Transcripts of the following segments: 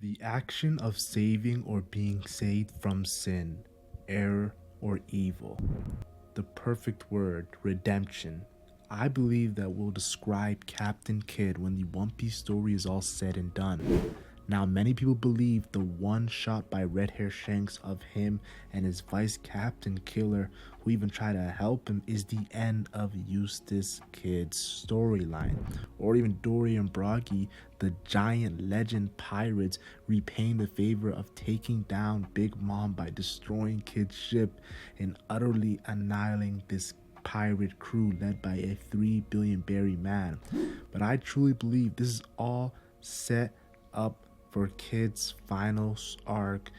The action of saving or being saved from sin, error, or evil. The perfect word, redemption. I believe that will describe Captain Kidd when the One Piece story is all said and done. Now, many people believe the one shot by Red Hair Shanks of him and his vice captain killer, who even try to help him, is the end of Eustass Kid's storyline. Or even Dory and Broggy, the giant legend pirates, repaying the favor of taking down Big Mom by destroying Kid's ship and utterly annihilating this pirate crew led by a 3 billion berry man. But I truly believe this is all set up for Kid's final arc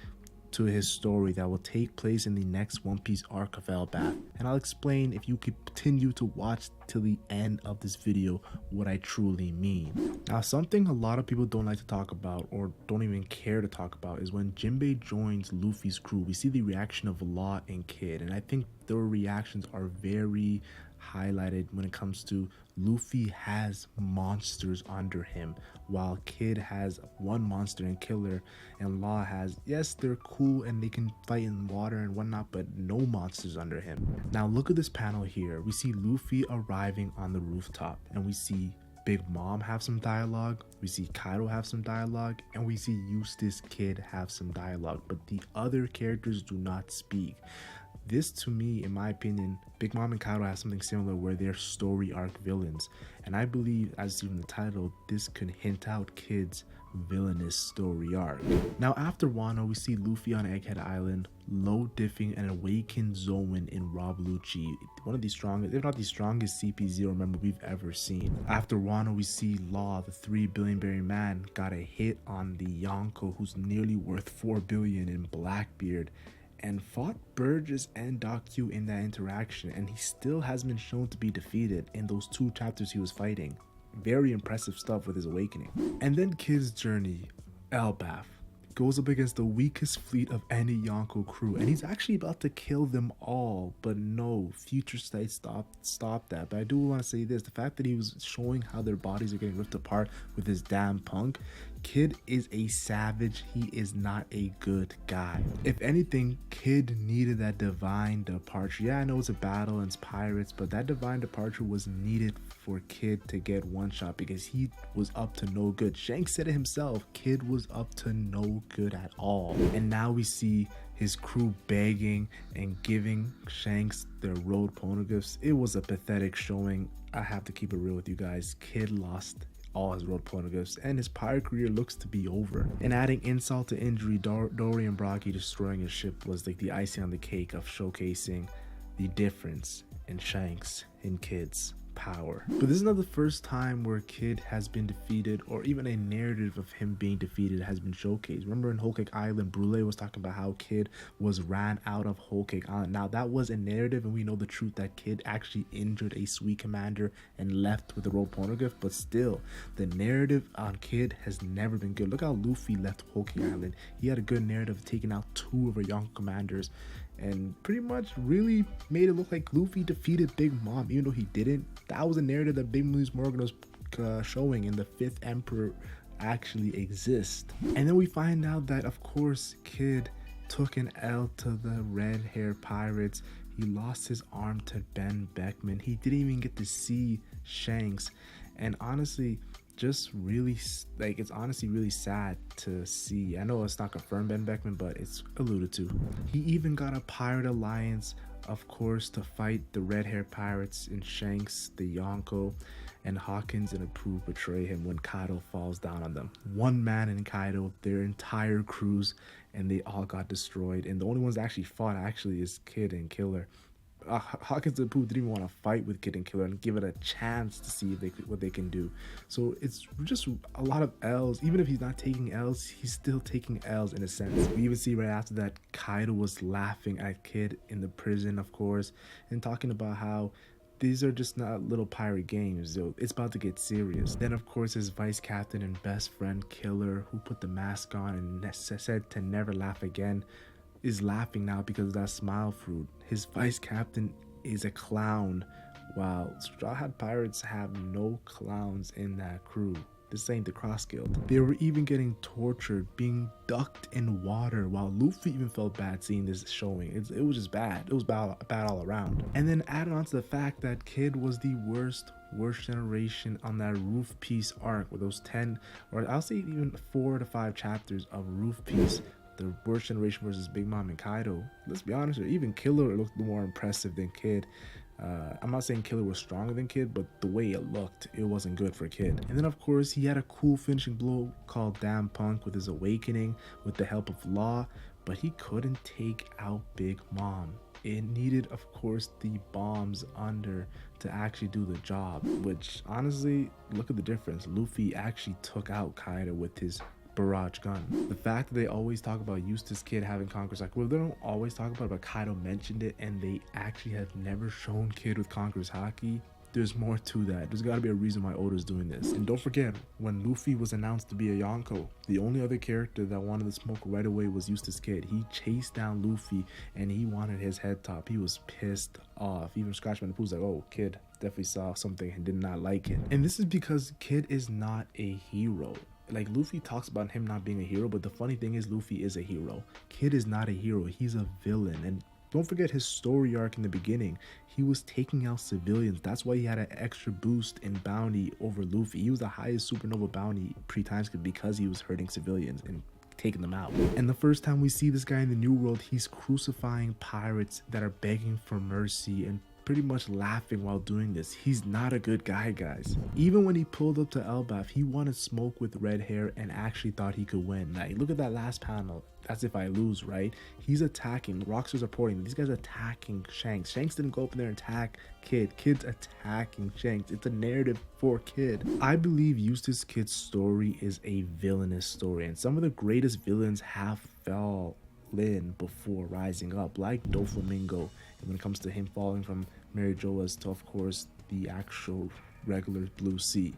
to his story that will take place in the next One Piece arc of Elbaf. And I'll explain, if you continue to watch till the end of this video, what I truly mean. Now, something a lot of people don't like to talk about, or don't even care to talk about, is when Jinbei joins Luffy's crew. We see the reaction of Law and Kid, and I think their reactions are very highlighted when it comes to Luffy has monsters under him, while Kid has one monster and killer, and Law has, yes, they're cool and they can fight in water and whatnot, but no monsters under him. Now look at this panel here. We see Luffy arriving on the rooftop, and we see Big Mom have some dialogue, we see Kaido have some dialogue, and we see Eustass Kid have some dialogue, but the other characters do not speak. This, to me, in my opinion, Big Mom and Kaido have something similar where they're story arc villains. And I believe, as seen in the title, this could hint out Kid's villainous story arc. Now, after Wano, we see Luffy on Egghead Island, low diffing an awakened Zoan in Rob Lucci, one of the strongest, if not the strongest CP0 member we've ever seen. After Wano, we see Law, the 3 billion berry man, got a hit on the Yonko, who's nearly worth 4 billion in Blackbeard, and fought Burgess and Docu in that interaction, and he still has been shown to be defeated in those 2 chapters he was fighting. Very impressive stuff with his awakening. And then Kid's journey, Elbaf, goes up against the weakest fleet of any Yonko crew, and he's actually about to kill them all, but no, Future Sight stopped that. But I do want to say this, the fact that he was showing how their bodies are getting ripped apart with his damn punk, Kid is a savage. He is not a good guy. If anything, Kid needed that Devine departure. Yeah, I know it's a battle and it's pirates, but that Devine departure was needed for Kid to get one shot because he was up to no good. Shanks said it himself, Kid was up to no good at all. And now we see his crew begging and giving Shanks their road poneglyphs. It was a pathetic showing. I have to keep it real with you guys. Kid lost all his road poneglyphs, and his pirate career looks to be over. And adding insult to injury, Dory and Broggy destroying his ship was like the icing on the cake of showcasing the difference in Shanks and Kid's power. But this is not the first time where Kid has been defeated, or even a narrative of him being defeated has been showcased. Remember in Whole Cake Island, Brule was talking about how Kid was ran out of Whole Cake Island. Now that was a narrative, and we know the truth that Kid actually injured a sweet commander and left with the road poneglyph, but still, the narrative on Kid has never been good. Look how Luffy left Whole Cake Island. He had a good narrative of taking out 2 of our young commanders, and pretty much really made it look like Luffy defeated Big Mom, even though he didn't. That was a narrative that Big Moose Morgan was showing in the 5th Emperor actually exists. And then we find out that, of course, Kid took an L to the Red Hair Pirates. He lost his arm to Ben Beckman. He didn't even get to see Shanks. And honestly, just really, like, it's honestly really sad to see. I know it's not confirmed Ben Beckman, but it's alluded to. He even got a pirate alliance, of course, to fight the Red Hair Pirates in Shanks, the Yonko, and Hawkins and Approved betray him when Kaido falls down on them. One man in Kaido, their entire crews, and they all got destroyed. And the only ones that actually fought is Kid and Killer. Hawkins and Pooh didn't even want to fight with Kid and Killer and give it a chance to see what they can do. So it's just a lot of L's. Even if he's not taking L's, he's still taking L's in a sense. We even see right after that, Kaido was laughing at Kid in the prison, of course, and talking about how these are just not little pirate games, yo. It's about to get serious. Then, of course, his vice captain and best friend, Killer, who put the mask on and said to never laugh again, is laughing now because of that smile fruit. His vice captain is a clown, while Straw Hat Pirates have no clowns in that crew. This ain't the Cross Guild. They were even getting tortured, being ducked in water, while Luffy even felt bad seeing this showing. It was just bad. It was bad all around. And then added on to the fact that Kid was the worst generation on that Roof Piece arc with those 10, or I'll say even 4 to 5 chapters of Roof Piece. The worst generation versus Big Mom and Kaido. Let's be honest, even Killer looked more impressive than Kid. I'm not saying Killer was stronger than Kid, but the way it looked, it wasn't good for Kid. And then of course he had a cool finishing blow called Damn Punk with his awakening with the help of Law, but he couldn't take out Big Mom. It needed, of course, the bombs under to actually do the job, which honestly, look at the difference. Luffy actually took out Kaido with his barrage gun. The fact that they always talk about Eustass Kid having Conqueror's Haki, well, they don't always talk about it, but Kaido mentioned it, and they actually have never shown Kid with Conqueror's Haki. There's more to that. There's got to be a reason why Oda's doing this. And don't forget, when Luffy was announced to be a Yonko, the only other character that wanted the smoke right away was Eustass Kid. He chased down Luffy and he wanted his head top. He was pissed off. Even Scratchman the Pooh's like, oh, Kid definitely saw something and did not like it. And this is because Kid is not a hero. Like, Luffy talks about him not being a hero, but the funny thing is Luffy is a hero. Kid is not a hero. He's a villain. And don't forget his story arc in the beginning. He was taking out civilians. That's why he had an extra boost in bounty over Luffy. He was the highest supernova bounty pre-time skip because he was hurting civilians and taking them out. And the first time we see this guy in the New World, he's crucifying pirates that are begging for mercy and pretty much laughing while doing this. He's not a good guy, guys. Even when he pulled up to Elbaf, he wanted smoke with Red Hair and actually thought he could win. Like, look at that last panel. That's if I lose, right? He's attacking. Rockstars are reporting these guys are attacking Shanks. Shanks didn't go up in there and attack Kid. Kid's attacking Shanks. It's a narrative for Kid. I believe Eustass Kid's story is a villainous story, and some of the greatest villains have fallen before rising up, like Doflamingo. And when it comes to him falling from Mary Joas to, of course, the actual regular Blue Sea.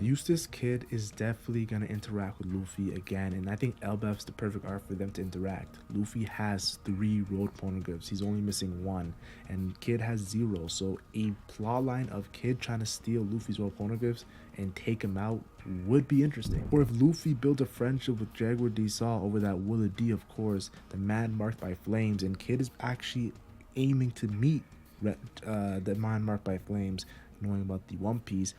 Eustass Kid is definitely going to interact with Luffy again, and I think Elbaf's the perfect arc for them to interact. Luffy has 3 road poneglyphs. He's only missing 1, and Kid has 0. So a plot line of Kid trying to steal Luffy's road poneglyphs and take him out would be interesting. Or if Luffy built a friendship with Jaguar D Saw over that Willa D, of course, the man marked by flames, and Kid is actually aiming to meet the man marked by flames, knowing about the One Piece.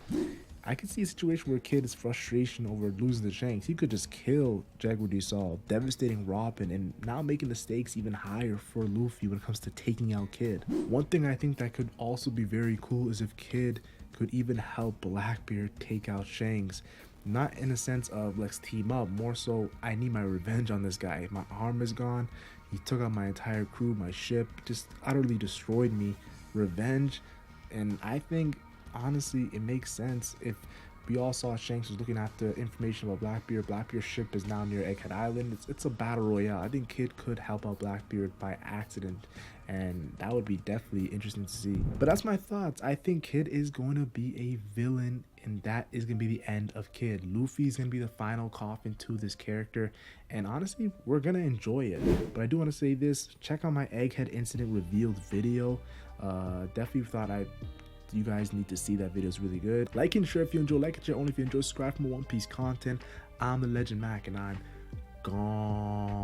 I could see a situation where Kid's frustration over losing the Shanks, he could just kill Jaguar D Saw, devastating Robin, and now making the stakes even higher for Luffy when it comes to taking out Kid. One thing I think that could also be very cool is if Kid could even help Blackbeard take out Shanks. Not in a sense of let's team up, more so I need my revenge on this guy. My arm is gone. He took out my entire crew, my ship, just utterly destroyed me. Revenge. And I think honestly it makes sense if we all saw Shanks was looking after information about Blackbeard. Blackbeard's ship is now near Egghead Island. It's a battle royale. I think Kid could help out Blackbeard by accident, and that would be definitely interesting to see. But that's my thoughts. I think Kid is going to be a villain, and that is going to be the end of Kid. Luffy's going to be the final coffin to this character, and honestly, we're going to enjoy it. But I do want to say this, check out my Egghead Incident revealed video. Definitely thought you guys need to see that video. It's really good. Like and share if you enjoy, like and share only if you enjoy, subscribe for more One Piece content. I'm the LegendMac, and I'm gone.